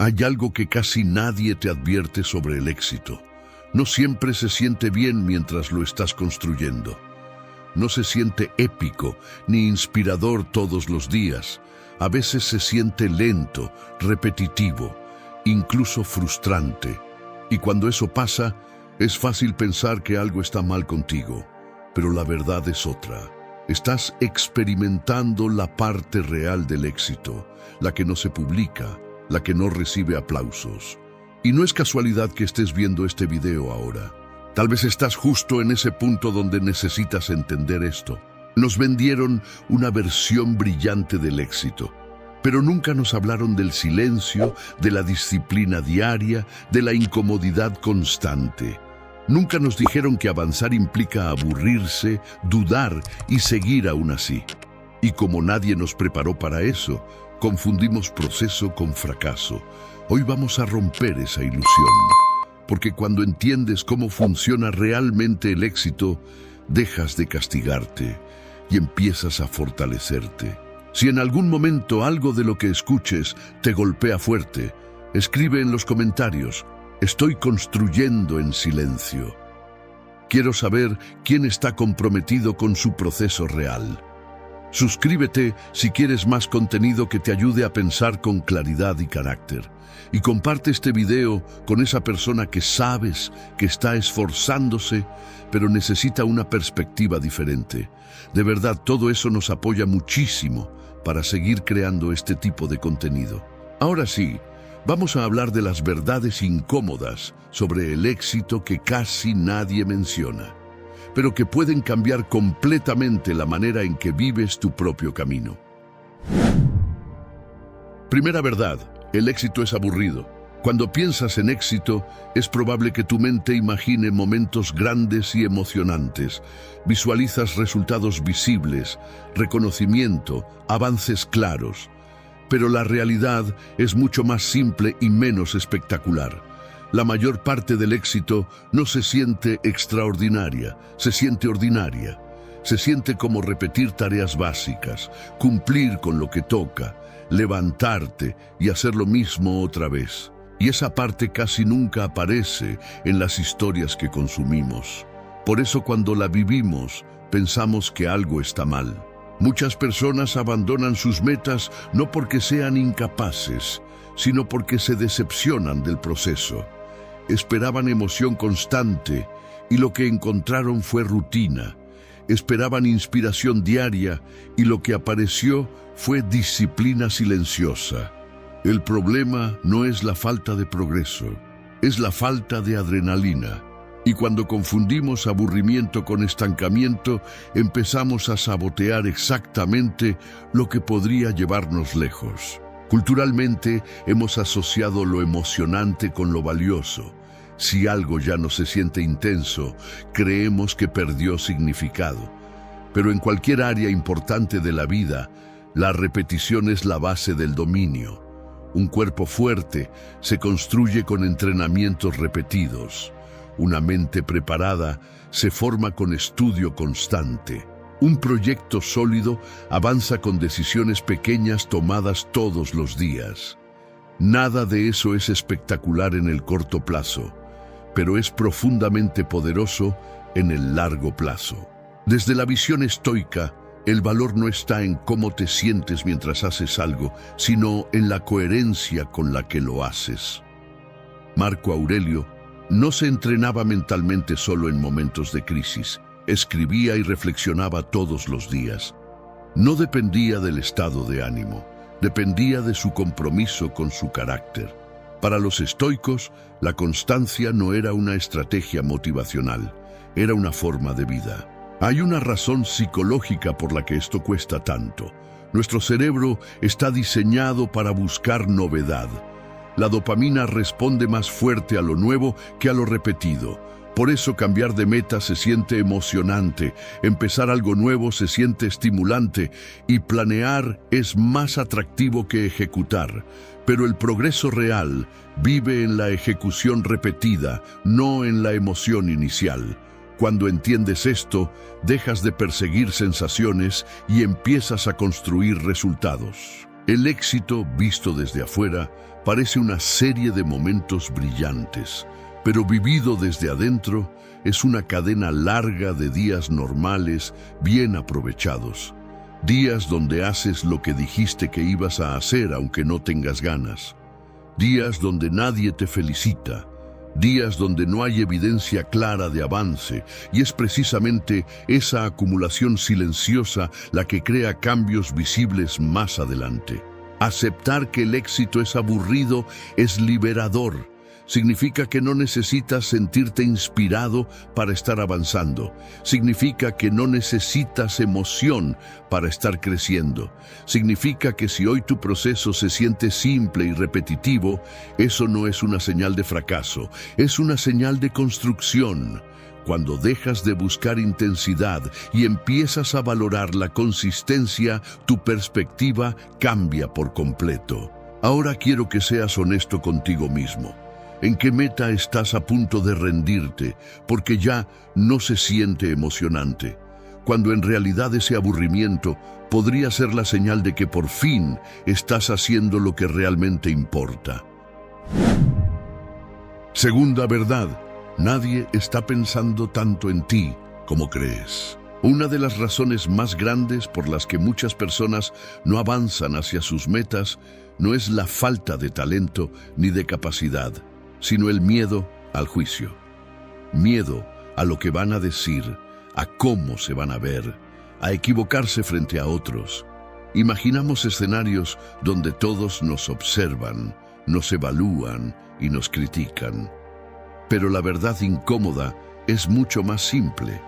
Hay algo que casi nadie te advierte sobre el éxito. No siempre se siente bien mientras lo estás construyendo. No se siente épico ni inspirador todos los días. A veces se siente lento, repetitivo, incluso frustrante. Y cuando eso pasa, es fácil pensar que algo está mal contigo. Pero la verdad es otra. Estás experimentando la parte real del éxito, la que no se publica, la que no recibe aplausos. Y no es casualidad que estés viendo este video ahora. Tal vez estás justo en ese punto donde necesitas entender esto. Nos vendieron una versión brillante del éxito, pero nunca nos hablaron del silencio, de la disciplina diaria, de la incomodidad constante. Nunca nos dijeron que avanzar implica aburrirse, dudar y seguir aún así. Y como nadie nos preparó para eso, confundimos proceso con fracaso. Hoy vamos a romper esa ilusión, porque cuando entiendes cómo funciona realmente el éxito, dejas de castigarte y empiezas a fortalecerte. Si en algún momento algo de lo que escuches te golpea fuerte, escribe en los comentarios: estoy construyendo en silencio. Quiero saber quién está comprometido con su proceso real. Suscríbete si quieres más contenido que te ayude a pensar con claridad y carácter. Y comparte este video con esa persona que sabes que está esforzándose, pero necesita una perspectiva diferente. De verdad, todo eso nos apoya muchísimo para seguir creando este tipo de contenido. Ahora sí, vamos a hablar de las verdades incómodas sobre el éxito que casi nadie menciona, pero que pueden cambiar completamente la manera en que vives tu propio camino. Primera verdad: el éxito es aburrido. Cuando piensas en éxito, es probable que tu mente imagine momentos grandes y emocionantes. Visualizas resultados visibles, reconocimiento, avances claros. Pero la realidad es mucho más simple y menos espectacular. La mayor parte del éxito no se siente extraordinaria, se siente ordinaria. Se siente como repetir tareas básicas, cumplir con lo que toca, levantarte y hacer lo mismo otra vez. Y esa parte casi nunca aparece en las historias que consumimos. Por eso cuando la vivimos, pensamos que algo está mal. Muchas personas abandonan sus metas no porque sean incapaces, sino porque se decepcionan del proceso. Esperaban emoción constante y lo que encontraron fue rutina. Esperaban inspiración diaria y lo que apareció fue disciplina silenciosa. El problema no es la falta de progreso, es la falta de adrenalina. Y cuando confundimos aburrimiento con estancamiento, empezamos a sabotear exactamente lo que podría llevarnos lejos. Culturalmente hemos asociado lo emocionante con lo valioso. Si algo ya no se siente intenso, creemos que perdió significado. Pero en cualquier área importante de la vida, la repetición es la base del dominio. Un cuerpo fuerte se construye con entrenamientos repetidos. Una mente preparada se forma con estudio constante. Un proyecto sólido avanza con decisiones pequeñas tomadas todos los días. Nada de eso es espectacular en el corto plazo, pero es profundamente poderoso en el largo plazo. Desde la visión estoica, el valor no está en cómo te sientes mientras haces algo, sino en la coherencia con la que lo haces. Marco Aurelio no se entrenaba mentalmente solo en momentos de crisis. Escribía y reflexionaba todos los días. No dependía del estado de ánimo, dependía de su compromiso con su carácter. Para los estoicos, la constancia no era una estrategia motivacional, era una forma de vida. Hay una razón psicológica por la que esto cuesta tanto. Nuestro cerebro está diseñado para buscar novedad. La dopamina responde más fuerte a lo nuevo que a lo repetido. Por eso cambiar de meta se siente emocionante, empezar algo nuevo se siente estimulante y planear es más atractivo que ejecutar. Pero el progreso real vive en la ejecución repetida, no en la emoción inicial. Cuando entiendes esto, dejas de perseguir sensaciones y empiezas a construir resultados. El éxito, visto desde afuera, parece una serie de momentos brillantes, pero vivido desde adentro es una cadena larga de días normales bien aprovechados. Días donde haces lo que dijiste que ibas a hacer aunque no tengas ganas. Días donde nadie te felicita. Días donde no hay evidencia clara de avance, y es precisamente esa acumulación silenciosa la que crea cambios visibles más adelante. Aceptar que el éxito es aburrido es liberador. Significa que no necesitas sentirte inspirado para estar avanzando. Significa que no necesitas emoción para estar creciendo. Significa que si hoy tu proceso se siente simple y repetitivo, eso no es una señal de fracaso, es una señal de construcción. Cuando dejas de buscar intensidad y empiezas a valorar la consistencia, tu perspectiva cambia por completo. Ahora quiero que seas honesto contigo mismo. ¿En qué meta estás a punto de rendirte porque ya no se siente emocionante? Cuando en realidad ese aburrimiento podría ser la señal de que por fin estás haciendo lo que realmente importa. Segunda verdad, nadie está pensando tanto en ti como crees. Una de las razones más grandes por las que muchas personas no avanzan hacia sus metas no es la falta de talento ni de capacidad, sino el miedo al juicio. Miedo a lo que van a decir, a cómo se van a ver, a equivocarse frente a otros. Imaginamos escenarios donde todos nos observan, nos evalúan y nos critican. Pero la verdad incómoda es mucho más simple.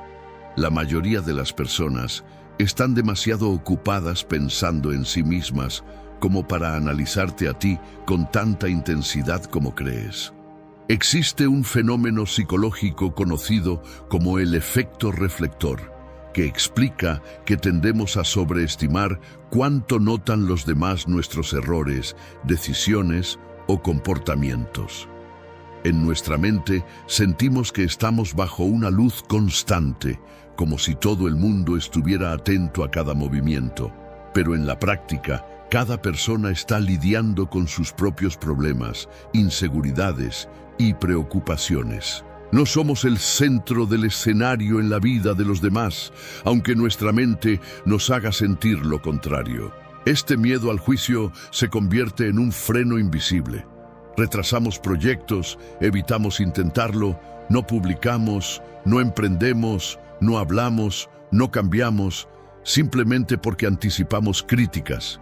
La mayoría de las personas están demasiado ocupadas pensando en sí mismas como para analizarte a ti con tanta intensidad como crees. Existe un fenómeno psicológico conocido como el efecto reflector, que explica que tendemos a sobreestimar cuánto notan los demás nuestros errores, decisiones o comportamientos. En nuestra mente sentimos que estamos bajo una luz constante, como si todo el mundo estuviera atento a cada movimiento. Pero en la práctica, cada persona está lidiando con sus propios problemas, inseguridades y preocupaciones. No somos el centro del escenario en la vida de los demás, aunque nuestra mente nos haga sentir lo contrario. Este miedo al juicio se convierte en un freno invisible. Retrasamos proyectos, evitamos intentarlo, no publicamos, no emprendemos, no hablamos, no cambiamos, simplemente porque anticipamos críticas.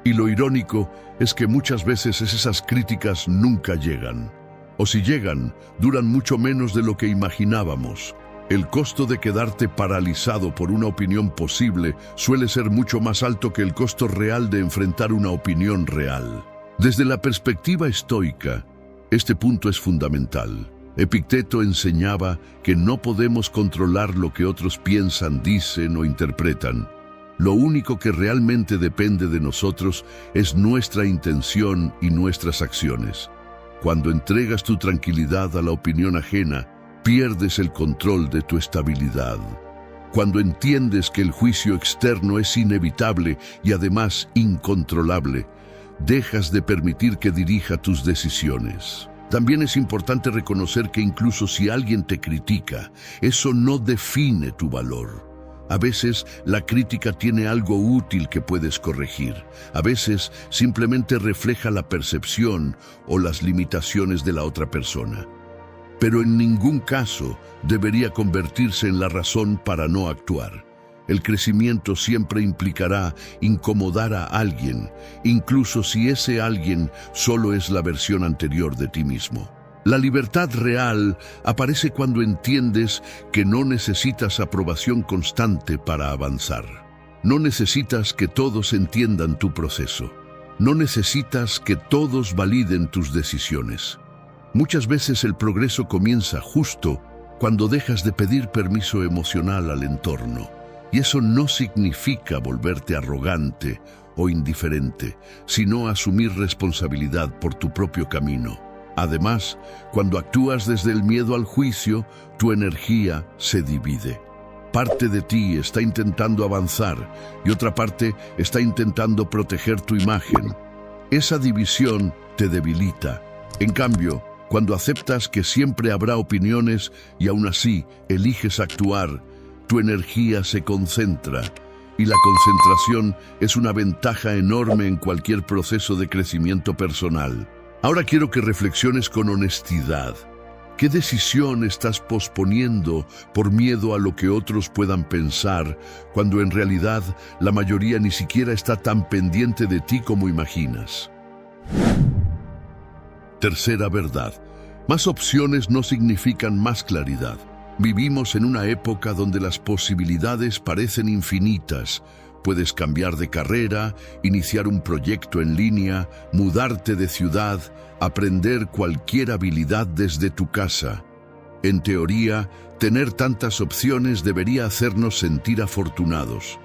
Y lo irónico es que muchas veces esas críticas nunca llegan. O si llegan, duran mucho menos de lo que imaginábamos. El costo de quedarte paralizado por una opinión posible suele ser mucho más alto que el costo real de enfrentar una opinión real. Desde la perspectiva estoica, este punto es fundamental. Epicteto enseñaba que no podemos controlar lo que otros piensan, dicen o interpretan. Lo único que realmente depende de nosotros es nuestra intención y nuestras acciones. Cuando entregas tu tranquilidad a la opinión ajena, pierdes el control de tu estabilidad. Cuando entiendes que el juicio externo es inevitable y además incontrolable, dejas de permitir que dirija tus decisiones. También es importante reconocer que incluso si alguien te critica, eso no define tu valor. A veces la crítica tiene algo útil que puedes corregir. A veces simplemente refleja la percepción o las limitaciones de la otra persona. Pero en ningún caso debería convertirse en la razón para no actuar. El crecimiento siempre implicará incomodar a alguien, incluso si ese alguien solo es la versión anterior de ti mismo. La libertad real aparece cuando entiendes que no necesitas aprobación constante para avanzar. No necesitas que todos entiendan tu proceso. No necesitas que todos validen tus decisiones. Muchas veces el progreso comienza justo cuando dejas de pedir permiso emocional al entorno. Y eso no significa volverte arrogante o indiferente, sino asumir responsabilidad por tu propio camino. Además, cuando actúas desde el miedo al juicio, tu energía se divide. Parte de ti está intentando avanzar y otra parte está intentando proteger tu imagen. Esa división te debilita. En cambio, cuando aceptas que siempre habrá opiniones y aún así eliges actuar, tu energía se concentra. Y la concentración es una ventaja enorme en cualquier proceso de crecimiento personal. Ahora quiero que reflexiones con honestidad. ¿Qué decisión estás posponiendo por miedo a lo que otros puedan pensar, cuando en realidad la mayoría ni siquiera está tan pendiente de ti como imaginas? Tercera verdad. Más opciones no significan más claridad. Vivimos en una época donde las posibilidades parecen infinitas. Puedes cambiar de carrera, iniciar un proyecto en línea, mudarte de ciudad, aprender cualquier habilidad desde tu casa. En teoría, tener tantas opciones debería hacernos sentir afortunados.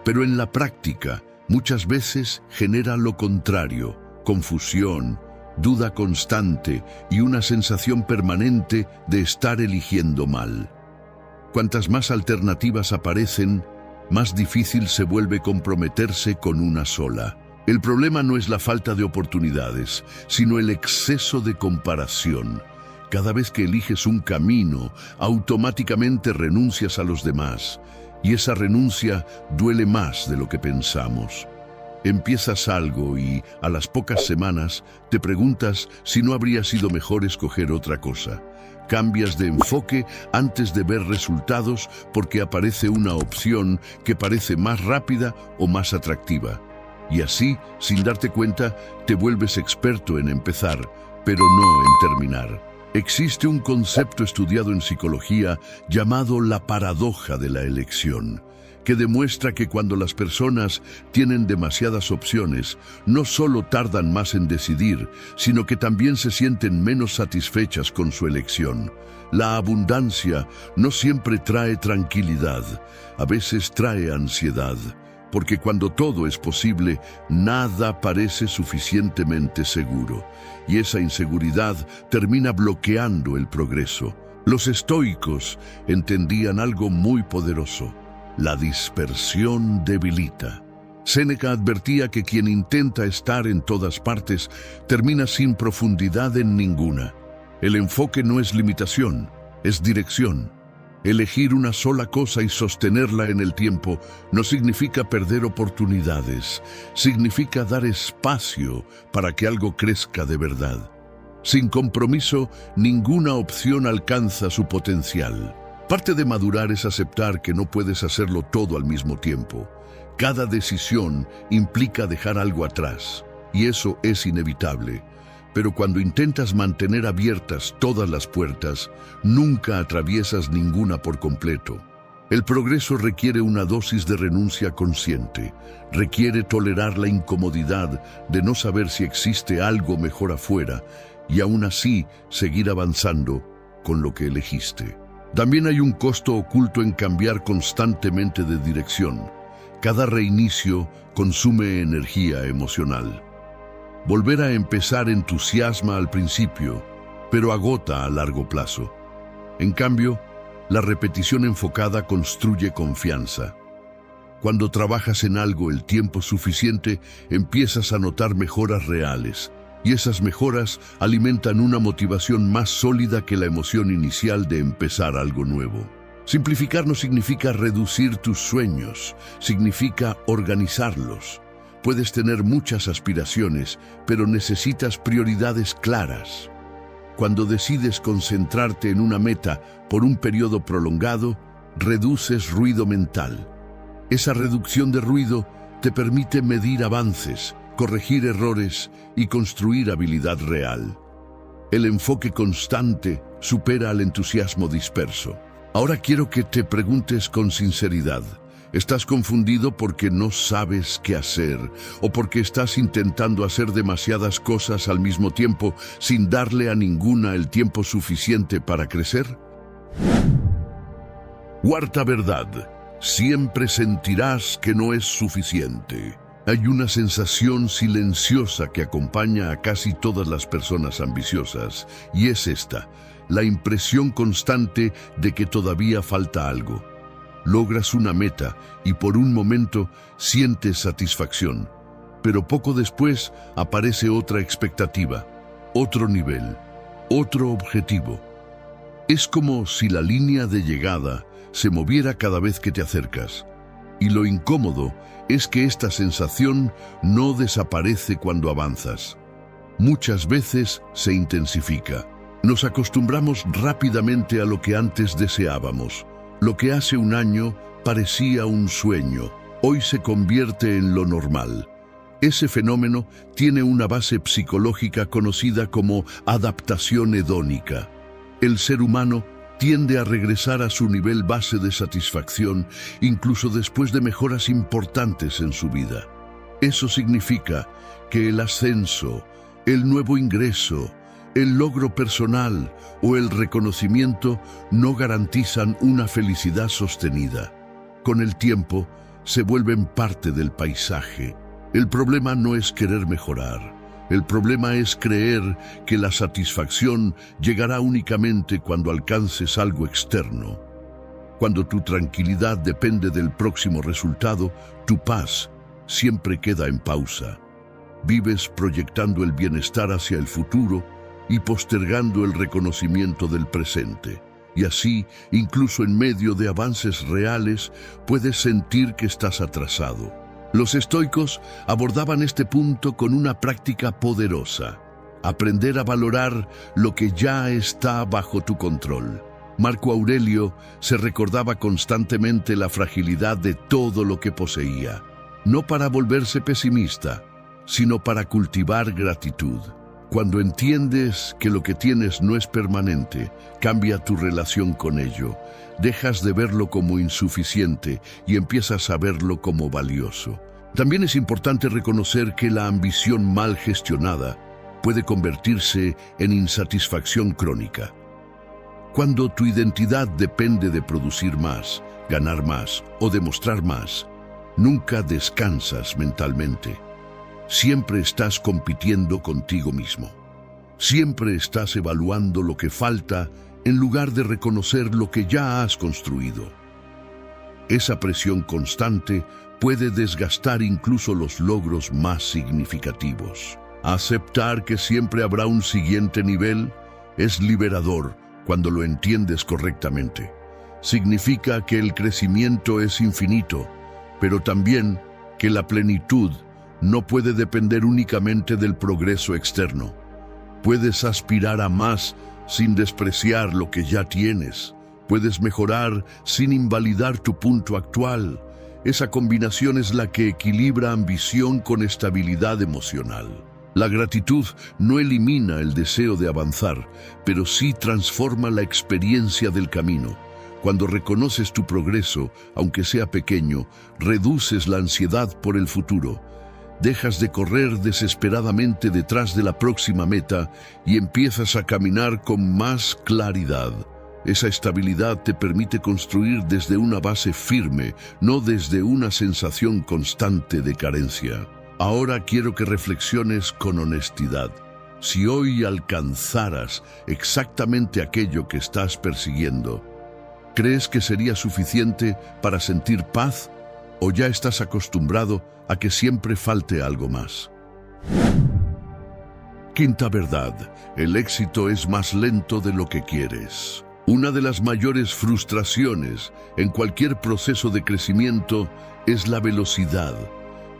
Pero en la práctica, muchas veces genera lo contrario: confusión, duda constante y una sensación permanente de estar eligiendo mal. Cuantas más alternativas aparecen, más difícil se vuelve comprometerse con una sola. El problema no es la falta de oportunidades, sino el exceso de comparación. Cada vez que eliges un camino, automáticamente renuncias a los demás, y esa renuncia duele más de lo que pensamos. Empiezas algo y, a las pocas semanas, te preguntas si no habría sido mejor escoger otra cosa. Cambias de enfoque antes de ver resultados porque aparece una opción que parece más rápida o más atractiva. Y así, sin darte cuenta, te vuelves experto en empezar, pero no en terminar. Existe un concepto estudiado en psicología llamado la paradoja de la elección, que demuestra que cuando las personas tienen demasiadas opciones, no solo tardan más en decidir, sino que también se sienten menos satisfechas con su elección. La abundancia no siempre trae tranquilidad, a veces trae ansiedad, porque cuando todo es posible, nada parece suficientemente seguro, y esa inseguridad termina bloqueando el progreso. Los estoicos entendían algo muy poderoso: la dispersión debilita. Séneca advertía que quien intenta estar en todas partes termina sin profundidad en ninguna. El enfoque no es limitación, es dirección. Elegir una sola cosa y sostenerla en el tiempo no significa perder oportunidades, significa dar espacio para que algo crezca de verdad. Sin compromiso, ninguna opción alcanza su potencial. Parte de madurar es aceptar que no puedes hacerlo todo al mismo tiempo. Cada decisión implica dejar algo atrás, y eso es inevitable. Pero cuando intentas mantener abiertas todas las puertas, nunca atraviesas ninguna por completo. El progreso requiere una dosis de renuncia consciente. Requiere tolerar la incomodidad de no saber si existe algo mejor afuera, y aún así seguir avanzando con lo que elegiste. También hay un costo oculto en cambiar constantemente de dirección. Cada reinicio consume energía emocional. Volver a empezar entusiasma al principio, pero agota a largo plazo. En cambio, la repetición enfocada construye confianza. Cuando trabajas en algo el tiempo suficiente, empiezas a notar mejoras reales, y esas mejoras alimentan una motivación más sólida que la emoción inicial de empezar algo nuevo. Simplificar no significa reducir tus sueños, significa organizarlos. Puedes tener muchas aspiraciones, pero necesitas prioridades claras. Cuando decides concentrarte en una meta por un periodo prolongado, reduces ruido mental. Esa reducción de ruido te permite medir avances, corregir errores y construir habilidad real. El enfoque constante supera al entusiasmo disperso. Ahora quiero que te preguntes con sinceridad: ¿estás confundido porque no sabes qué hacer o porque estás intentando hacer demasiadas cosas al mismo tiempo sin darle a ninguna el tiempo suficiente para crecer? Cuarta verdad: siempre sentirás que no es suficiente. Hay una sensación silenciosa que acompaña a casi todas las personas ambiciosas, y es esta: la impresión constante de que todavía falta algo. Logras una meta y por un momento sientes satisfacción, pero poco después aparece otra expectativa, otro nivel, otro objetivo. Es como si la línea de llegada se moviera cada vez que te acercas. Y lo incómodo es que esta sensación no desaparece cuando avanzas. Muchas veces se intensifica. Nos acostumbramos rápidamente a lo que antes deseábamos. Lo que hace un año parecía un sueño, hoy se convierte en lo normal. Ese fenómeno tiene una base psicológica conocida como adaptación hedónica. El ser humano tiende a regresar a su nivel base de satisfacción incluso después de mejoras importantes en su vida. Eso significa que el ascenso, el nuevo ingreso, el logro personal o el reconocimiento no garantizan una felicidad sostenida. Con el tiempo, se vuelven parte del paisaje. El problema no es querer mejorar. El problema es creer que la satisfacción llegará únicamente cuando alcances algo externo. Cuando tu tranquilidad depende del próximo resultado, tu paz siempre queda en pausa. Vives proyectando el bienestar hacia el futuro y postergando el reconocimiento del presente. Y así, incluso en medio de avances reales, puedes sentir que estás atrasado. Los estoicos abordaban este punto con una práctica poderosa: aprender a valorar lo que ya está bajo tu control. Marco Aurelio se recordaba constantemente la fragilidad de todo lo que poseía, no para volverse pesimista, sino para cultivar gratitud. Cuando entiendes que lo que tienes no es permanente, cambia tu relación con ello. Dejas de verlo como insuficiente y empiezas a verlo como valioso. También es importante reconocer que la ambición mal gestionada puede convertirse en insatisfacción crónica. Cuando tu identidad depende de producir más, ganar más o demostrar más, nunca descansas mentalmente. Siempre estás compitiendo contigo mismo. Siempre estás evaluando lo que falta en lugar de reconocer lo que ya has construido. Esa presión constante puede desgastar incluso los logros más significativos. Aceptar que siempre habrá un siguiente nivel es liberador cuando lo entiendes correctamente. Significa que el crecimiento es infinito, pero también que la plenitud no puede depender únicamente del progreso externo. Puedes aspirar a más sin despreciar lo que ya tienes. Puedes mejorar sin invalidar tu punto actual. Esa combinación es la que equilibra ambición con estabilidad emocional. La gratitud no elimina el deseo de avanzar, pero sí transforma la experiencia del camino. Cuando reconoces tu progreso, aunque sea pequeño, reduces la ansiedad por el futuro. Dejas de correr desesperadamente detrás de la próxima meta y empiezas a caminar con más claridad. Esa estabilidad te permite construir desde una base firme, no desde una sensación constante de carencia. Ahora quiero que reflexiones con honestidad. Si hoy alcanzaras exactamente aquello que estás persiguiendo, ¿crees que sería suficiente para sentir paz o ya estás acostumbrado a que siempre falte algo más? Quinta verdad: el éxito es más lento de lo que quieres. Una de las mayores frustraciones en cualquier proceso de crecimiento es la velocidad.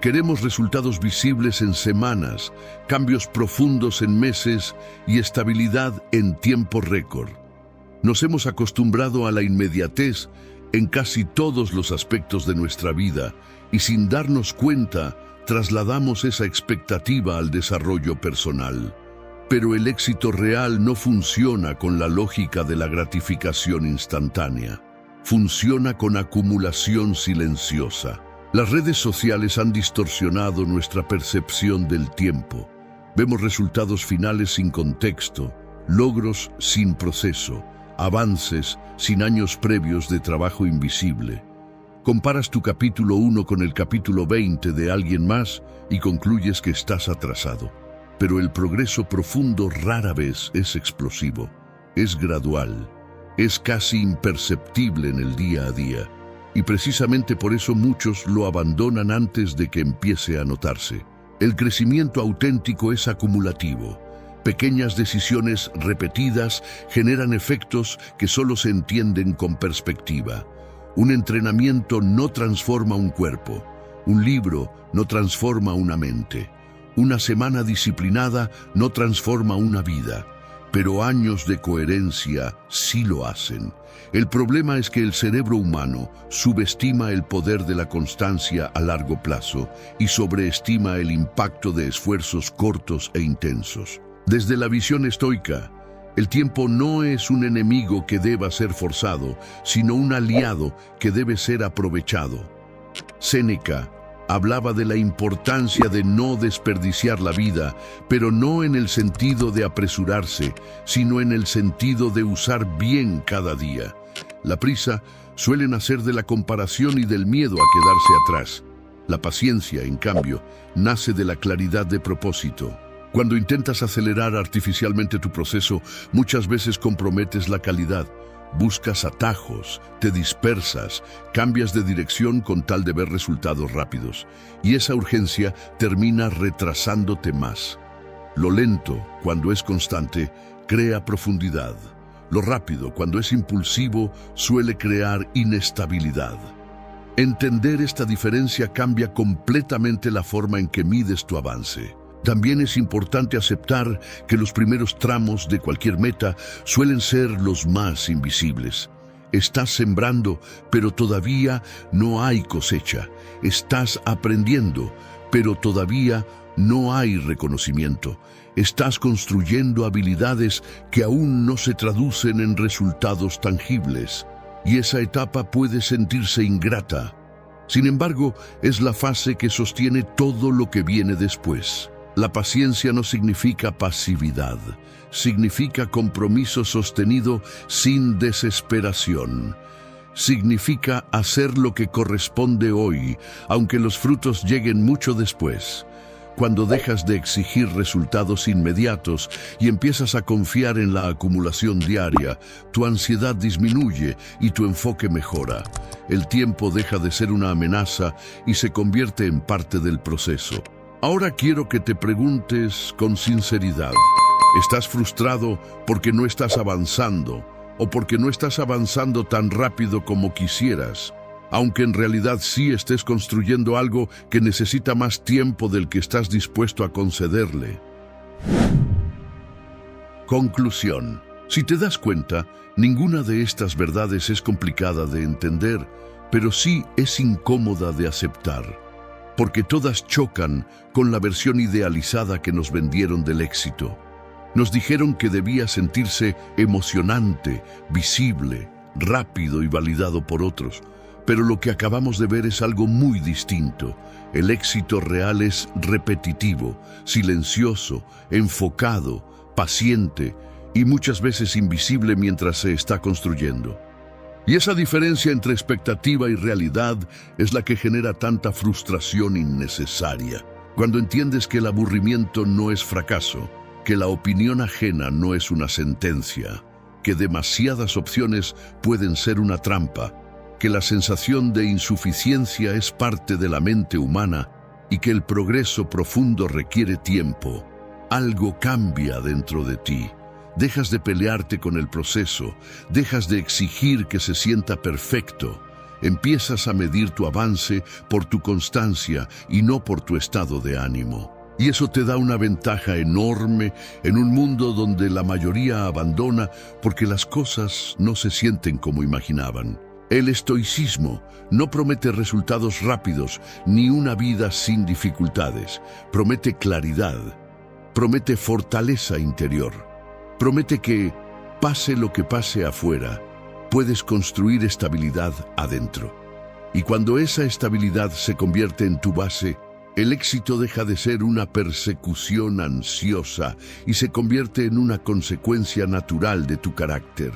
Queremos resultados visibles en semanas, cambios profundos en meses y estabilidad en tiempo récord. Nos hemos acostumbrado a la inmediatez en casi todos los aspectos de nuestra vida y sin darnos cuenta trasladamos esa expectativa al desarrollo personal. Pero el éxito real no funciona con la lógica de la gratificación instantánea. Funciona con acumulación silenciosa. Las redes sociales han distorsionado nuestra percepción del tiempo. Vemos resultados finales sin contexto, logros sin proceso, avances sin años previos de trabajo invisible. Comparas tu capítulo 1 con el capítulo 20 de alguien más y concluyes que estás atrasado. Pero el progreso profundo rara vez es explosivo, es gradual, es casi imperceptible en el día a día. Y precisamente por eso muchos lo abandonan antes de que empiece a notarse. El crecimiento auténtico es acumulativo. Pequeñas decisiones repetidas generan efectos que solo se entienden con perspectiva. Un entrenamiento no transforma un cuerpo. Un libro no transforma una mente. Una semana disciplinada no transforma una vida. Pero años de coherencia sí lo hacen. El problema es que el cerebro humano subestima el poder de la constancia a largo plazo y sobreestima el impacto de esfuerzos cortos e intensos. Desde la visión estoica, el tiempo no es un enemigo que deba ser forzado, sino un aliado que debe ser aprovechado. Séneca hablaba de la importancia de no desperdiciar la vida, pero no en el sentido de apresurarse, sino en el sentido de usar bien cada día. La prisa suele nacer de la comparación y del miedo a quedarse atrás. La paciencia, en cambio, nace de la claridad de propósito. Cuando intentas acelerar artificialmente tu proceso, muchas veces comprometes la calidad. Buscas atajos, te dispersas, cambias de dirección con tal de ver resultados rápidos. Y esa urgencia termina retrasándote más. Lo lento, cuando es constante, crea profundidad. Lo rápido, cuando es impulsivo, suele crear inestabilidad. Entender esta diferencia cambia completamente la forma en que mides tu avance. También es importante aceptar que los primeros tramos de cualquier meta suelen ser los más invisibles. Estás sembrando, pero todavía no hay cosecha. Estás aprendiendo, pero todavía no hay reconocimiento. Estás construyendo habilidades que aún no se traducen en resultados tangibles. Y esa etapa puede sentirse ingrata. Sin embargo, es la fase que sostiene todo lo que viene después. La paciencia no significa pasividad, significa compromiso sostenido sin desesperación. Significa hacer lo que corresponde hoy, aunque los frutos lleguen mucho después. Cuando dejas de exigir resultados inmediatos y empiezas a confiar en la acumulación diaria, tu ansiedad disminuye y tu enfoque mejora. El tiempo deja de ser una amenaza y se convierte en parte del proceso. Ahora quiero que te preguntes con sinceridad, ¿estás frustrado porque no estás avanzando o porque no estás avanzando tan rápido como quisieras? Aunque en realidad sí estés construyendo algo que necesita más tiempo del que estás dispuesto a concederle. Conclusión. Si te das cuenta, ninguna de estas verdades es complicada de entender, pero sí es incómoda de aceptar. Porque todas chocan con la versión idealizada que nos vendieron del éxito. Nos dijeron que debía sentirse emocionante, visible, rápido y validado por otros. Pero lo que acabamos de ver es algo muy distinto. El éxito real es repetitivo, silencioso, enfocado, paciente y muchas veces invisible mientras se está construyendo. Y esa diferencia entre expectativa y realidad es la que genera tanta frustración innecesaria. Cuando entiendes que el aburrimiento no es fracaso, que la opinión ajena no es una sentencia, que demasiadas opciones pueden ser una trampa, que la sensación de insuficiencia es parte de la mente humana y que el progreso profundo requiere tiempo, algo cambia dentro de ti. Dejas de pelearte con el proceso, dejas de exigir que se sienta perfecto. Empiezas a medir tu avance por tu constancia y no por tu estado de ánimo. Y eso te da una ventaja enorme en un mundo donde la mayoría abandona porque las cosas no se sienten como imaginaban. El estoicismo no promete resultados rápidos ni una vida sin dificultades. Promete claridad, promete fortaleza interior. Promete que, pase lo que pase afuera, puedes construir estabilidad adentro. Y cuando esa estabilidad se convierte en tu base, el éxito deja de ser una persecución ansiosa y se convierte en una consecuencia natural de tu carácter.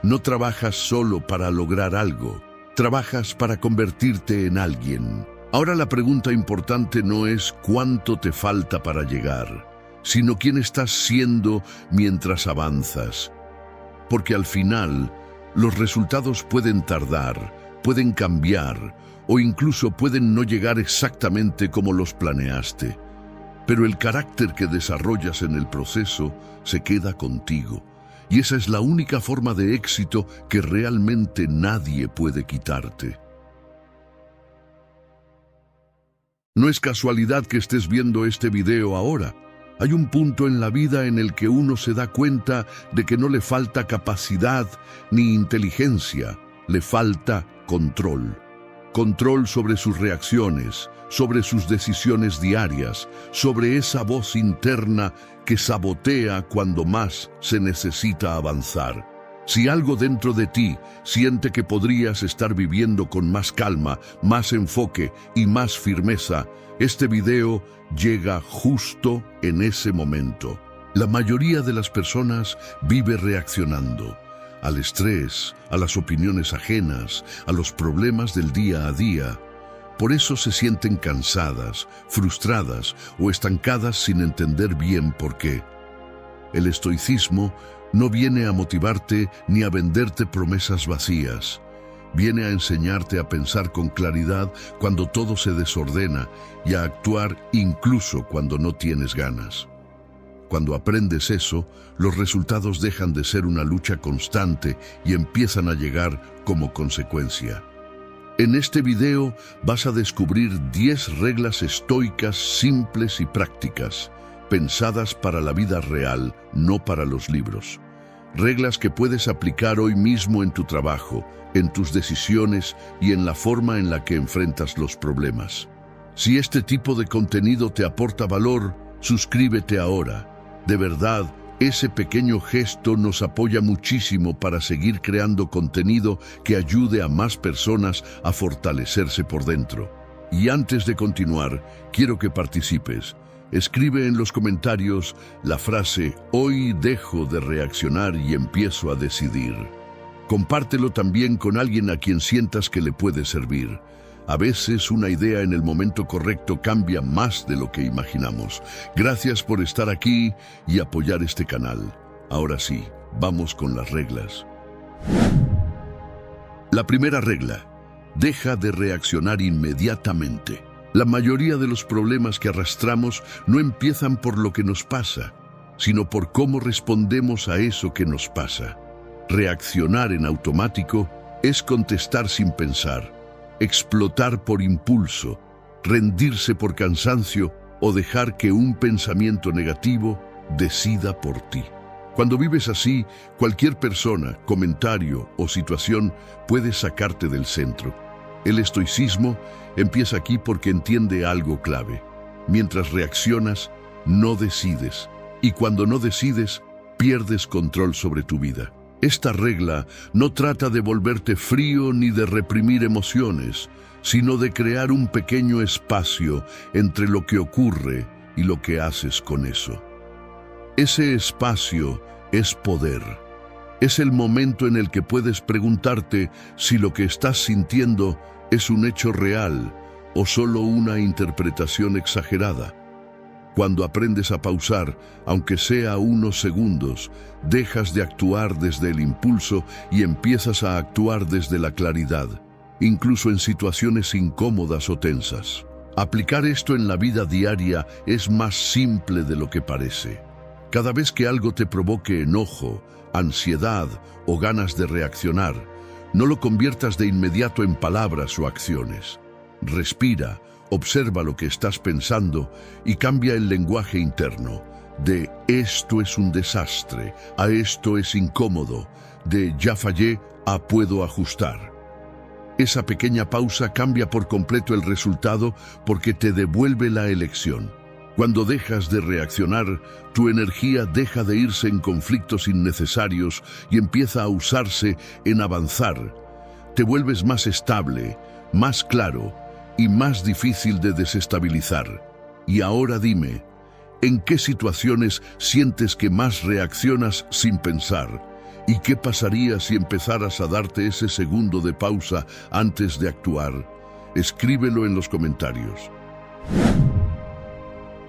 No trabajas solo para lograr algo, trabajas para convertirte en alguien. Ahora la pregunta importante no es cuánto te falta para llegar, sino quién estás siendo mientras avanzas. Porque al final, los resultados pueden tardar, pueden cambiar, o incluso pueden no llegar exactamente como los planeaste. pero el carácter que desarrollas en el proceso se queda contigo. Y esa es la única forma de éxito que realmente nadie puede quitarte. No es casualidad que estés viendo este video ahora. Hay un punto en la vida en el que uno se da cuenta de que no le falta capacidad ni inteligencia, le falta control. Control sobre sus reacciones, sobre sus decisiones diarias, sobre esa voz interna que sabotea cuando más se necesita avanzar. Si algo dentro de ti siente que podrías estar viviendo con más calma, más enfoque y más firmeza, este video llega justo en ese momento. La mayoría de las personas vive reaccionando al estrés, a las opiniones ajenas, a los problemas del día a día. Por eso se sienten cansadas, frustradas o estancadas sin entender bien por qué. El estoicismo no viene a motivarte ni a venderte promesas vacías. Viene a enseñarte a pensar con claridad cuando todo se desordena y a actuar incluso cuando no tienes ganas. Cuando aprendes eso, los resultados dejan de ser una lucha constante y empiezan a llegar como consecuencia. En este video vas a descubrir 10 reglas estoicas simples y prácticas, pensadas para la vida real, no para los libros. Reglas que puedes aplicar hoy mismo en tu trabajo, en tus decisiones y en la forma en la que enfrentas los problemas. Si este tipo de contenido te aporta valor, suscríbete ahora. De verdad, ese pequeño gesto nos apoya muchísimo para seguir creando contenido que ayude a más personas a fortalecerse por dentro. Y antes de continuar, quiero que participes. Escribe en los comentarios la frase "Hoy dejo de reaccionar y empiezo a decidir". Compártelo también con alguien a quien sientas que le puede servir. A veces una idea en el momento correcto cambia más de lo que imaginamos. Gracias por estar aquí y apoyar este canal. Ahora sí, vamos con las reglas. La primera regla: deja de reaccionar inmediatamente. La mayoría de los problemas que arrastramos no empiezan por lo que nos pasa, sino por cómo respondemos a eso que nos pasa. Reaccionar en automático es contestar sin pensar, explotar por impulso, rendirse por cansancio o dejar que un pensamiento negativo decida por ti. Cuando vives así, cualquier persona, comentario o situación puede sacarte del centro. El estoicismo empieza aquí porque entiende algo clave. Mientras reaccionas, no decides. Y cuando no decides, pierdes control sobre tu vida. Esta regla no trata de volverte frío ni de reprimir emociones, sino de crear un pequeño espacio entre lo que ocurre y lo que haces con eso. Ese espacio es poder. Es el momento en el que puedes preguntarte si lo que estás sintiendo es un hecho real o solo una interpretación exagerada. Cuando aprendes a pausar, aunque sea unos segundos, dejas de actuar desde el impulso y empiezas a actuar desde la claridad, incluso en situaciones incómodas o tensas. Aplicar esto en la vida diaria es más simple de lo que parece. Cada vez que algo te provoque enojo, ansiedad o ganas de reaccionar, no lo conviertas de inmediato en palabras o acciones. Respira, observa lo que estás pensando y cambia el lenguaje interno. De "esto es un desastre" a "esto es incómodo", de "ya fallé" a "puedo ajustar". Esa pequeña pausa cambia por completo el resultado porque te devuelve la elección. Cuando dejas de reaccionar, tu energía deja de irse en conflictos innecesarios y empieza a usarse en avanzar. Te vuelves más estable, más claro y más difícil de desestabilizar. Y ahora dime, ¿en qué situaciones sientes que más reaccionas sin pensar? ¿Y qué pasaría si empezaras a darte ese segundo de pausa antes de actuar? Escríbelo en los comentarios.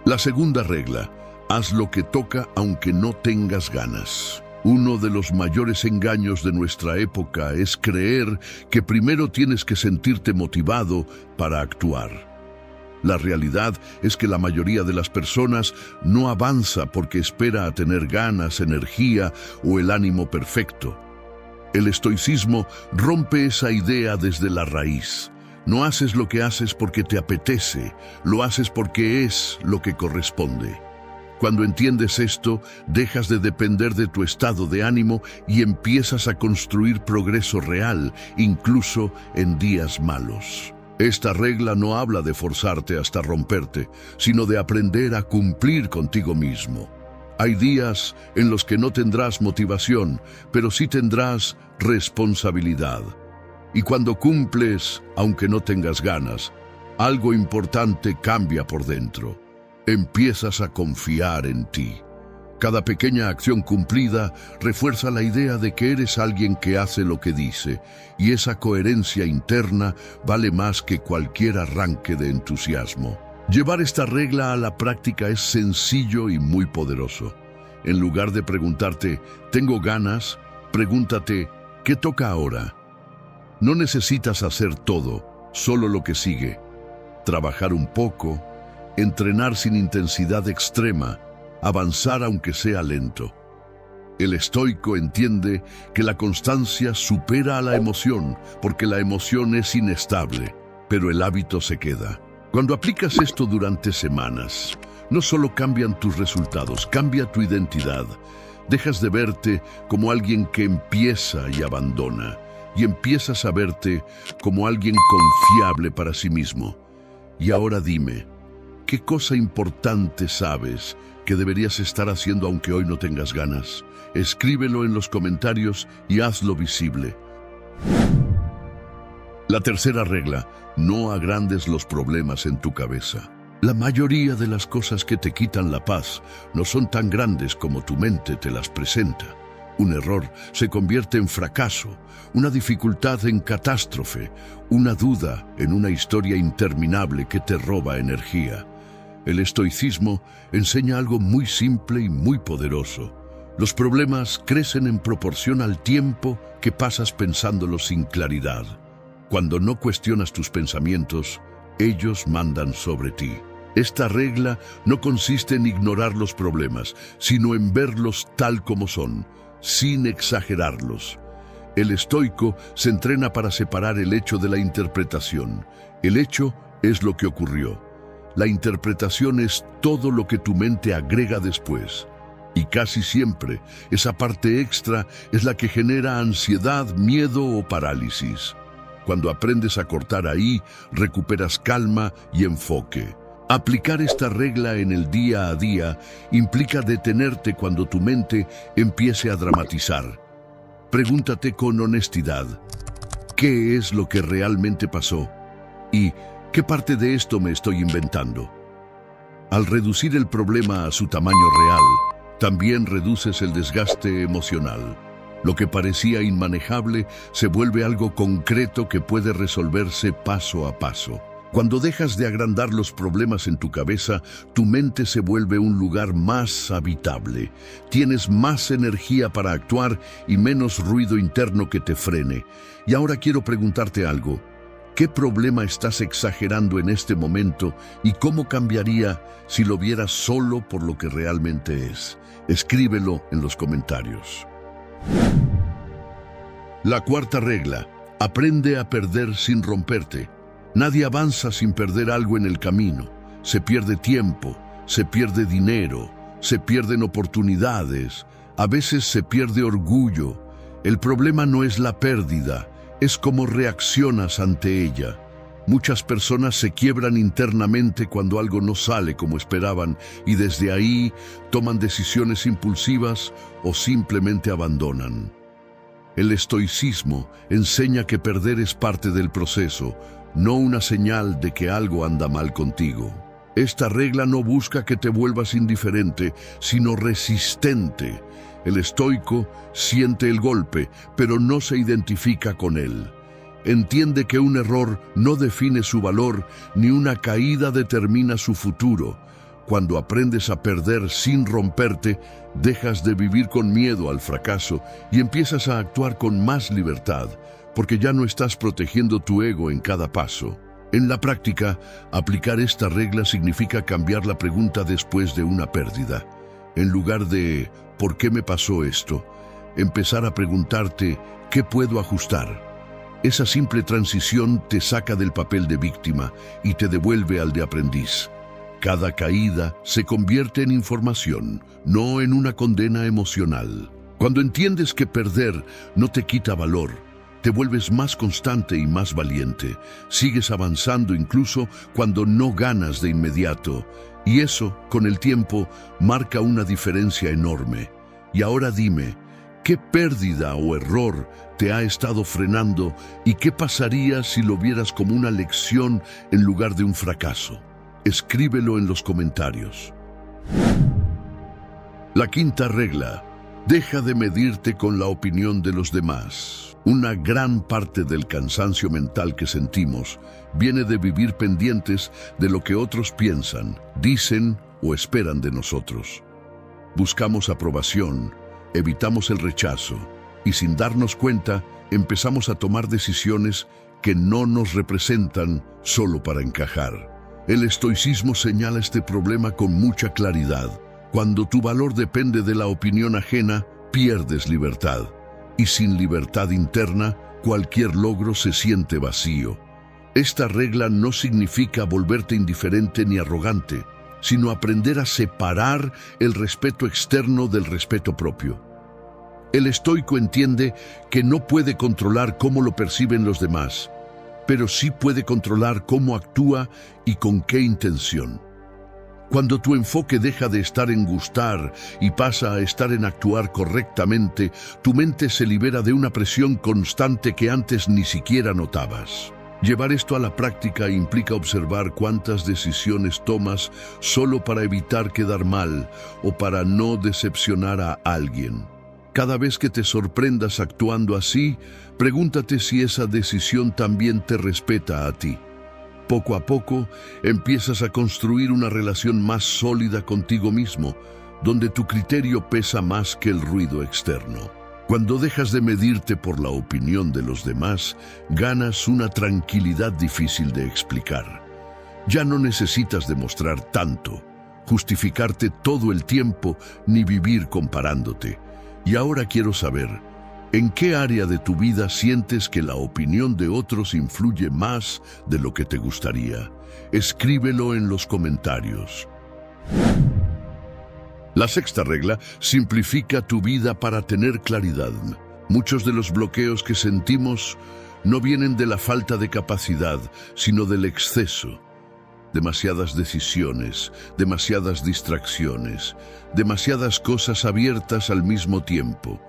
La segunda regla: haz lo que toca aunque no tengas ganas. Uno de los mayores engaños de nuestra época es creer que primero tienes que sentirte motivado para actuar. La realidad es que la mayoría de las personas no avanza porque espera a tener ganas, energía o el ánimo perfecto. El estoicismo rompe esa idea desde la raíz. No haces lo que haces porque te apetece, lo haces porque es lo que corresponde. Cuando entiendes esto, dejas de depender de tu estado de ánimo y empiezas a construir progreso real, incluso en días malos. Esta regla no habla de forzarte hasta romperte, sino de aprender a cumplir contigo mismo. Hay días en los que no tendrás motivación, pero sí tendrás responsabilidad. Y cuando cumples, aunque no tengas ganas, algo importante cambia por dentro. Empiezas a confiar en ti. Cada pequeña acción cumplida refuerza la idea de que eres alguien que hace lo que dice, y esa coherencia interna vale más que cualquier arranque de entusiasmo. Llevar esta regla a la práctica es sencillo y muy poderoso. En lugar de preguntarte, ¿tengo ganas?, pregúntate, ¿qué toca ahora? No necesitas hacer todo, solo lo que sigue. Trabajar un poco, entrenar sin intensidad extrema, avanzar aunque sea lento. El estoico entiende que la constancia supera a la emoción, porque la emoción es inestable, pero el hábito se queda. Cuando aplicas esto durante semanas, no solo cambian tus resultados, cambia tu identidad. Dejas de verte como alguien que empieza y abandona, y empiezas a verte como alguien confiable para sí mismo. Y ahora dime, ¿qué cosa importante sabes que deberías estar haciendo aunque hoy no tengas ganas? Escríbelo en los comentarios y hazlo visible. La tercera regla, no agrandes los problemas en tu cabeza. La mayoría de las cosas que te quitan la paz no son tan grandes como tu mente te las presenta. Un error se convierte en fracaso, una dificultad en catástrofe, una duda en una historia interminable que te roba energía. El estoicismo enseña algo muy simple y muy poderoso. Los problemas crecen en proporción al tiempo que pasas pensándolos sin claridad. Cuando no cuestionas tus pensamientos, ellos mandan sobre ti. Esta regla no consiste en ignorar los problemas, sino en verlos tal como son, sin exagerarlos. El estoico se entrena para separar el hecho de la interpretación. El hecho es lo que ocurrió. La interpretación es todo lo que tu mente agrega después. Y casi siempre, esa parte extra es la que genera ansiedad, miedo o parálisis. Cuando aprendes a cortar ahí, recuperas calma y enfoque. Aplicar esta regla en el día a día implica detenerte cuando tu mente empiece a dramatizar. Pregúntate con honestidad, ¿qué es lo que realmente pasó? ¿Y qué parte de esto me estoy inventando? Al reducir el problema a su tamaño real, también reduces el desgaste emocional. Lo que parecía inmanejable se vuelve algo concreto que puede resolverse paso a paso. Cuando dejas de agrandar los problemas en tu cabeza, tu mente se vuelve un lugar más habitable. Tienes más energía para actuar y menos ruido interno que te frene. Y ahora quiero preguntarte algo. ¿Qué problema estás exagerando en este momento y cómo cambiaría si lo vieras solo por lo que realmente es? Escríbelo en los comentarios. La cuarta regla, aprende a perder sin romperte. Nadie avanza sin perder algo en el camino. Se pierde tiempo, se pierde dinero, se pierden oportunidades, a veces se pierde orgullo. El problema no es la pérdida, es cómo reaccionas ante ella. Muchas personas se quiebran internamente cuando algo no sale como esperaban y desde ahí toman decisiones impulsivas o simplemente abandonan. El estoicismo enseña que perder es parte del proceso, no una señal de que algo anda mal contigo. Esta regla no busca que te vuelvas indiferente, sino resistente. El estoico siente el golpe, pero no se identifica con él. Entiende que un error no define su valor, ni una caída determina su futuro. Cuando aprendes a perder sin romperte, dejas de vivir con miedo al fracaso y empiezas a actuar con más libertad, porque ya no estás protegiendo tu ego en cada paso. En la práctica, aplicar esta regla significa cambiar la pregunta después de una pérdida. En lugar de ¿por qué me pasó esto?, empezar a preguntarte ¿qué puedo ajustar? Esa simple transición te saca del papel de víctima y te devuelve al de aprendiz. Cada caída se convierte en información, no en una condena emocional. Cuando entiendes que perder no te quita valor, te vuelves más constante y más valiente. Sigues avanzando incluso cuando no ganas de inmediato. Y eso, con el tiempo, marca una diferencia enorme. Y ahora dime, ¿qué pérdida o error te ha estado frenando y qué pasaría si lo vieras como una lección en lugar de un fracaso? Escríbelo en los comentarios. La quinta regla: deja de medirte con la opinión de los demás. Una gran parte del cansancio mental que sentimos viene de vivir pendientes de lo que otros piensan, dicen o esperan de nosotros. Buscamos aprobación, evitamos el rechazo y sin darnos cuenta empezamos a tomar decisiones que no nos representan solo para encajar. El estoicismo señala este problema con mucha claridad. Cuando tu valor depende de la opinión ajena, pierdes libertad. Y sin libertad interna, cualquier logro se siente vacío. Esta regla no significa volverte indiferente ni arrogante, sino aprender a separar el respeto externo del respeto propio. El estoico entiende que no puede controlar cómo lo perciben los demás, pero sí puede controlar cómo actúa y con qué intención. Cuando tu enfoque deja de estar en gustar y pasa a estar en actuar correctamente, tu mente se libera de una presión constante que antes ni siquiera notabas. Llevar esto a la práctica implica observar cuántas decisiones tomas solo para evitar quedar mal o para no decepcionar a alguien. Cada vez que te sorprendas actuando así, pregúntate si esa decisión también te respeta a ti. Poco a poco, empiezas a construir una relación más sólida contigo mismo, donde tu criterio pesa más que el ruido externo. Cuando dejas de medirte por la opinión de los demás, ganas una tranquilidad difícil de explicar. Ya no necesitas demostrar tanto, justificarte todo el tiempo, ni vivir comparándote. Y ahora quiero saber, ¿en qué área de tu vida sientes que la opinión de otros influye más de lo que te gustaría? Escríbelo en los comentarios. La sexta regla: simplifica tu vida para tener claridad. Muchos de los bloqueos que sentimos no vienen de la falta de capacidad, sino del exceso. Demasiadas decisiones, demasiadas distracciones, demasiadas cosas abiertas al mismo tiempo.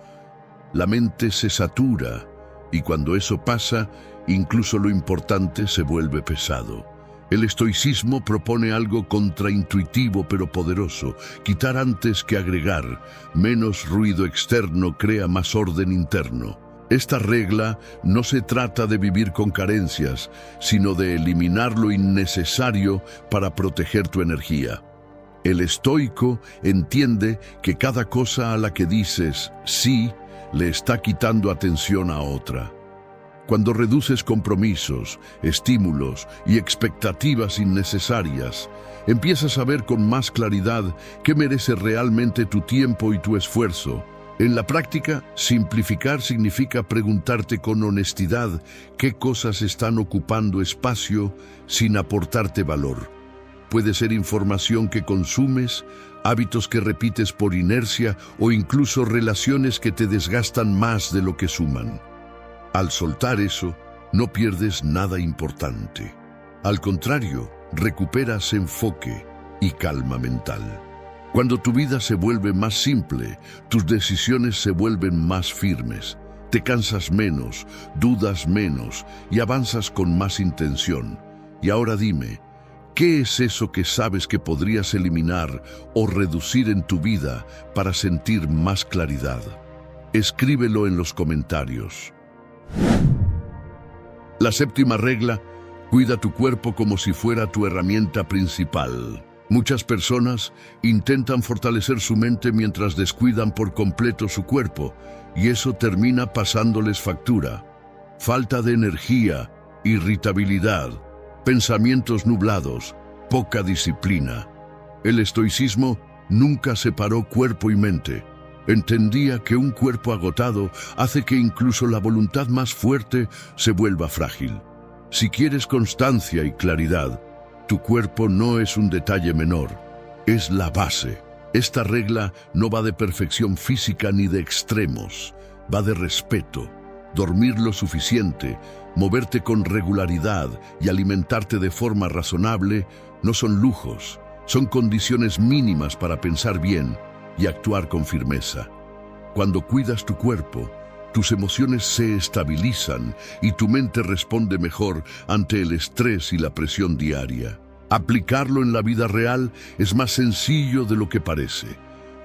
La mente se satura y cuando eso pasa, incluso lo importante se vuelve pesado. El estoicismo propone algo contraintuitivo pero poderoso: quitar antes que agregar. Menos ruido externo crea más orden interno. Esta regla no se trata de vivir con carencias, sino de eliminar lo innecesario para proteger tu energía. El estoico entiende que cada cosa a la que dices sí le está quitando atención a otra. Cuando reduces compromisos, estímulos y expectativas innecesarias, empiezas a ver con más claridad qué merece realmente tu tiempo y tu esfuerzo. En la práctica, simplificar significa preguntarte con honestidad qué cosas están ocupando espacio sin aportarte valor. Puede ser información que consumes, hábitos que repites por inercia o incluso relaciones que te desgastan más de lo que suman. Al soltar eso, no pierdes nada importante. Al contrario, recuperas enfoque y calma mental. Cuando tu vida se vuelve más simple, tus decisiones se vuelven más firmes. Te cansas menos, dudas menos y avanzas con más intención. Y ahora dime, ¿qué es eso que sabes que podrías eliminar o reducir en tu vida para sentir más claridad? Escríbelo en los comentarios. La séptima regla: cuida tu cuerpo como si fuera tu herramienta principal. Muchas personas intentan fortalecer su mente mientras descuidan por completo su cuerpo, y eso termina pasándoles factura. Falta de energía, irritabilidad, pensamientos nublados, poca disciplina. El estoicismo nunca separó cuerpo y mente. Entendía que un cuerpo agotado hace que incluso la voluntad más fuerte se vuelva frágil. Si quieres constancia y claridad, tu cuerpo no es un detalle menor, es la base. Esta regla no va de perfección física ni de extremos, va de respeto, dormir lo suficiente, moverte con regularidad y alimentarte de forma razonable no son lujos, son condiciones mínimas para pensar bien y actuar con firmeza. Cuando cuidas tu cuerpo, tus emociones se estabilizan y tu mente responde mejor ante el estrés y la presión diaria. Aplicarlo en la vida real es más sencillo de lo que parece.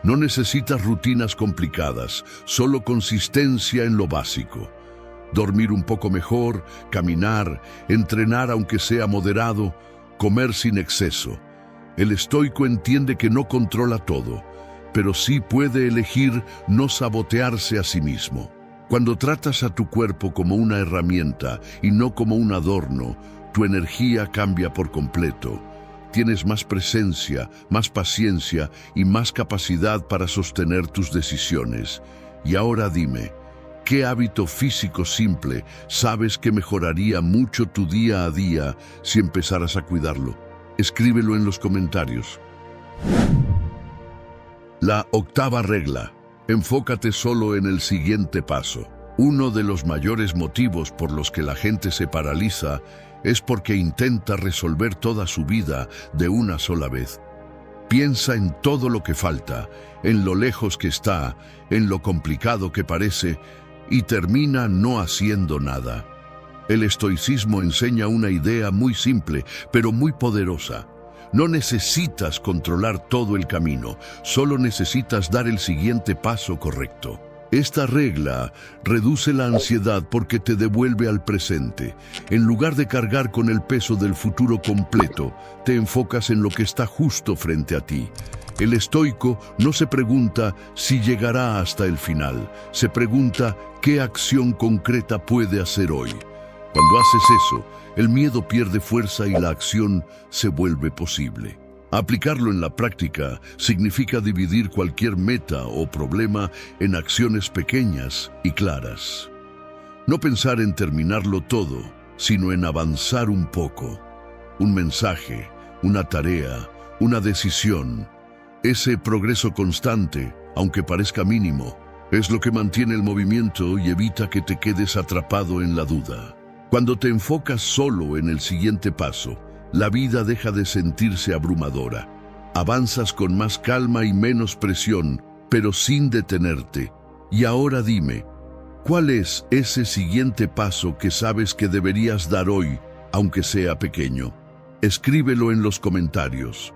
No necesitas rutinas complicadas, solo consistencia en lo básico. Dormir un poco mejor, caminar, entrenar aunque sea moderado, comer sin exceso. El estoico entiende que no controla todo, pero sí puede elegir no sabotearse a sí mismo. Cuando tratas a tu cuerpo como una herramienta y no como un adorno, tu energía cambia por completo. Tienes más presencia, más paciencia y más capacidad para sostener tus decisiones. Y ahora dime, ¿qué hábito físico simple sabes que mejoraría mucho tu día a día si empezaras a cuidarlo? Escríbelo en los comentarios. La octava regla. Enfócate solo en el siguiente paso. Uno de los mayores motivos por los que la gente se paraliza es porque intenta resolver toda su vida de una sola vez. Piensa en todo lo que falta, en lo lejos que está, en lo complicado que parece, y termina no haciendo nada. El estoicismo enseña una idea muy simple, pero muy poderosa. No necesitas controlar todo el camino, solo necesitas dar el siguiente paso correcto. Esta regla reduce la ansiedad porque te devuelve al presente. En lugar de cargar con el peso del futuro completo, te enfocas en lo que está justo frente a ti. El estoico no se pregunta si llegará hasta el final, se pregunta qué acción concreta puede hacer hoy. Cuando haces eso, el miedo pierde fuerza y la acción se vuelve posible. Aplicarlo en la práctica significa dividir cualquier meta o problema en acciones pequeñas y claras. No pensar en terminarlo todo, sino en avanzar un poco. Un mensaje, una tarea, una decisión. Ese progreso constante, aunque parezca mínimo, es lo que mantiene el movimiento y evita que te quedes atrapado en la duda. Cuando te enfocas solo en el siguiente paso, la vida deja de sentirse abrumadora. Avanzas con más calma y menos presión, pero sin detenerte. Y ahora dime, ¿cuál es ese siguiente paso que sabes que deberías dar hoy, aunque sea pequeño? Escríbelo en los comentarios.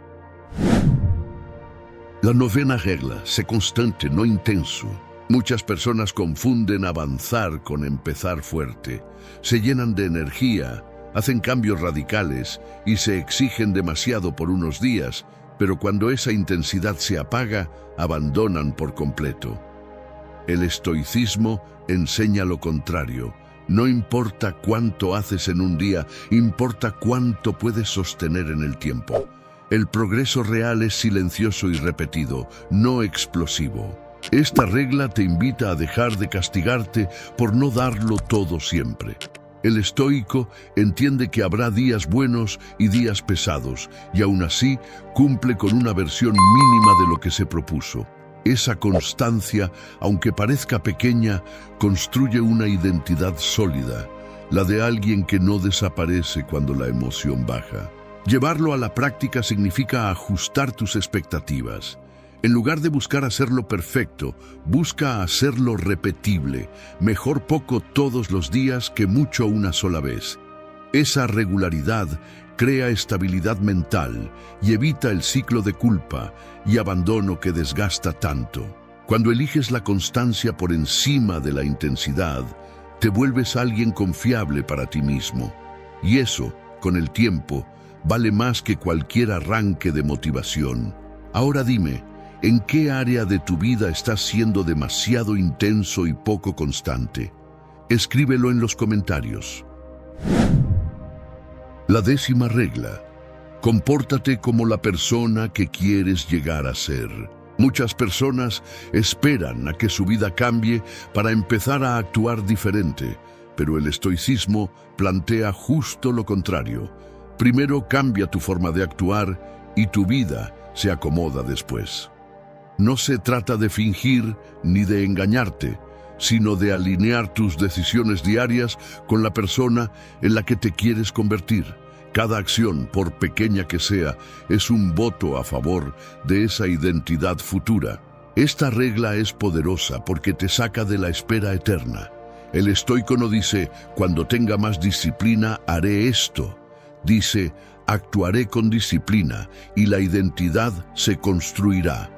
La novena regla, sé constante, no intenso. Muchas personas confunden avanzar con empezar fuerte. Se llenan de energía, hacen cambios radicales y se exigen demasiado por unos días, pero cuando esa intensidad se apaga, abandonan por completo. El estoicismo enseña lo contrario. No importa cuánto haces en un día, importa cuánto puedes sostener en el tiempo. El progreso real es silencioso y repetido, no explosivo. Esta regla te invita a dejar de castigarte por no darlo todo siempre. El estoico entiende que habrá días buenos y días pesados, y aún así cumple con una versión mínima de lo que se propuso. Esa constancia, aunque parezca pequeña, construye una identidad sólida, la de alguien que no desaparece cuando la emoción baja. Llevarlo a la práctica significa ajustar tus expectativas. En lugar de buscar hacerlo perfecto, busca hacerlo repetible. Mejor poco todos los días que mucho una sola vez. Esa regularidad crea estabilidad mental y evita el ciclo de culpa y abandono que desgasta tanto. Cuando eliges la constancia por encima de la intensidad, te vuelves alguien confiable para ti mismo. Y eso, con el tiempo, vale más que cualquier arranque de motivación. Ahora dime, ¿en qué área de tu vida estás siendo demasiado intenso y poco constante? Escríbelo en los comentarios. La 10ª regla: compórtate como la persona que quieres llegar a ser. Muchas personas esperan a que su vida cambie para empezar a actuar diferente, pero el estoicismo plantea justo lo contrario. Primero cambia tu forma de actuar y tu vida se acomoda después. No se trata de fingir ni de engañarte, sino de alinear tus decisiones diarias con la persona en la que te quieres convertir. Cada acción, por pequeña que sea, es un voto a favor de esa identidad futura. Esta regla es poderosa porque te saca de la espera eterna. El estoico no dice, cuando tenga más disciplina haré esto. Dice, actuaré con disciplina y la identidad se construirá.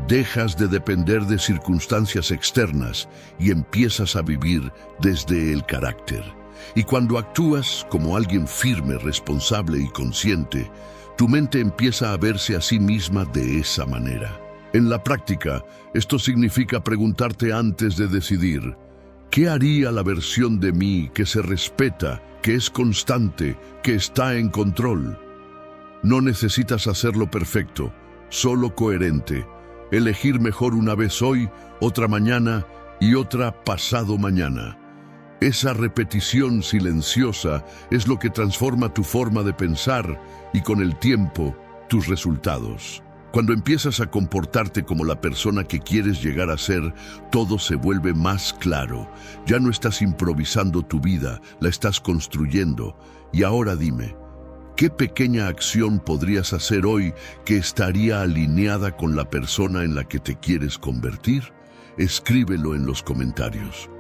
Dejas de depender de circunstancias externas y empiezas a vivir desde el carácter. Y cuando actúas como alguien firme, responsable y consciente, tu mente empieza a verse a sí misma de esa manera. En la práctica, esto significa preguntarte antes de decidir, ¿qué haría la versión de mí que se respeta, que es constante, que está en control? No necesitas hacerlo perfecto, solo coherente. Elegir mejor una vez hoy, otra mañana y otra pasado mañana. Esa repetición silenciosa es lo que transforma tu forma de pensar y con el tiempo, tus resultados. Cuando empiezas a comportarte como la persona que quieres llegar a ser, todo se vuelve más claro. Ya no estás improvisando tu vida, la estás construyendo. Y ahora dime, ¿qué pequeña acción podrías hacer hoy que estaría alineada con la persona en la que te quieres convertir? Escríbelo en los comentarios.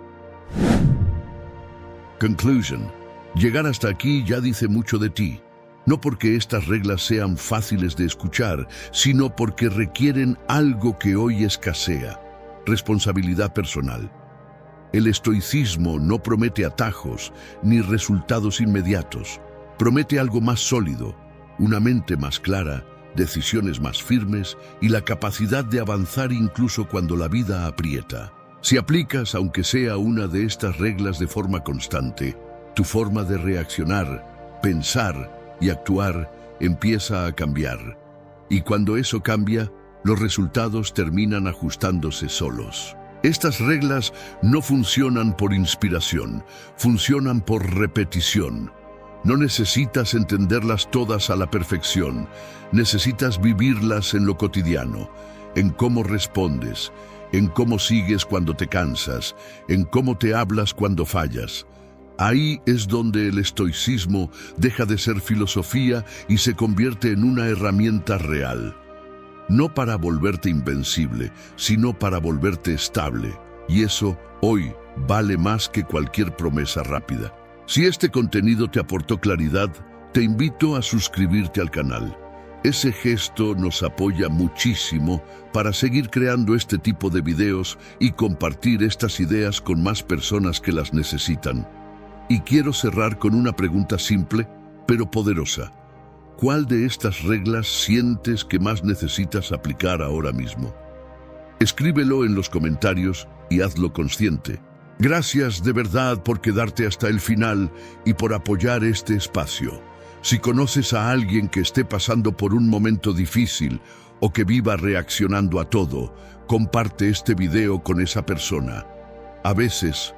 Conclusion. Llegar hasta aquí ya dice mucho de ti. No porque estas reglas sean fáciles de escuchar, sino porque requieren algo que hoy escasea: responsabilidad personal. El estoicismo no promete atajos ni resultados inmediatos. Promete algo más sólido, una mente más clara, decisiones más firmes y la capacidad de avanzar incluso cuando la vida aprieta. Si aplicas, aunque sea una de estas reglas de forma constante, tu forma de reaccionar, pensar y actuar empieza a cambiar. Y cuando eso cambia, los resultados terminan ajustándose solos. Estas reglas no funcionan por inspiración, funcionan por repetición. No necesitas entenderlas todas a la perfección, necesitas vivirlas en lo cotidiano, en cómo respondes, en cómo sigues cuando te cansas, en cómo te hablas cuando fallas. Ahí es donde el estoicismo deja de ser filosofía y se convierte en una herramienta real. No para volverte invencible, sino para volverte estable. Y eso, hoy, vale más que cualquier promesa rápida. Si este contenido te aportó claridad, te invito a suscribirte al canal. Ese gesto nos apoya muchísimo para seguir creando este tipo de videos y compartir estas ideas con más personas que las necesitan. Y quiero cerrar con una pregunta simple, pero poderosa. ¿Cuál de estas reglas sientes que más necesitas aplicar ahora mismo? Escríbelo en los comentarios y hazlo consciente. Gracias de verdad por quedarte hasta el final y por apoyar este espacio. Si conoces a alguien que esté pasando por un momento difícil o que viva reaccionando a todo, comparte este video con esa persona. A veces,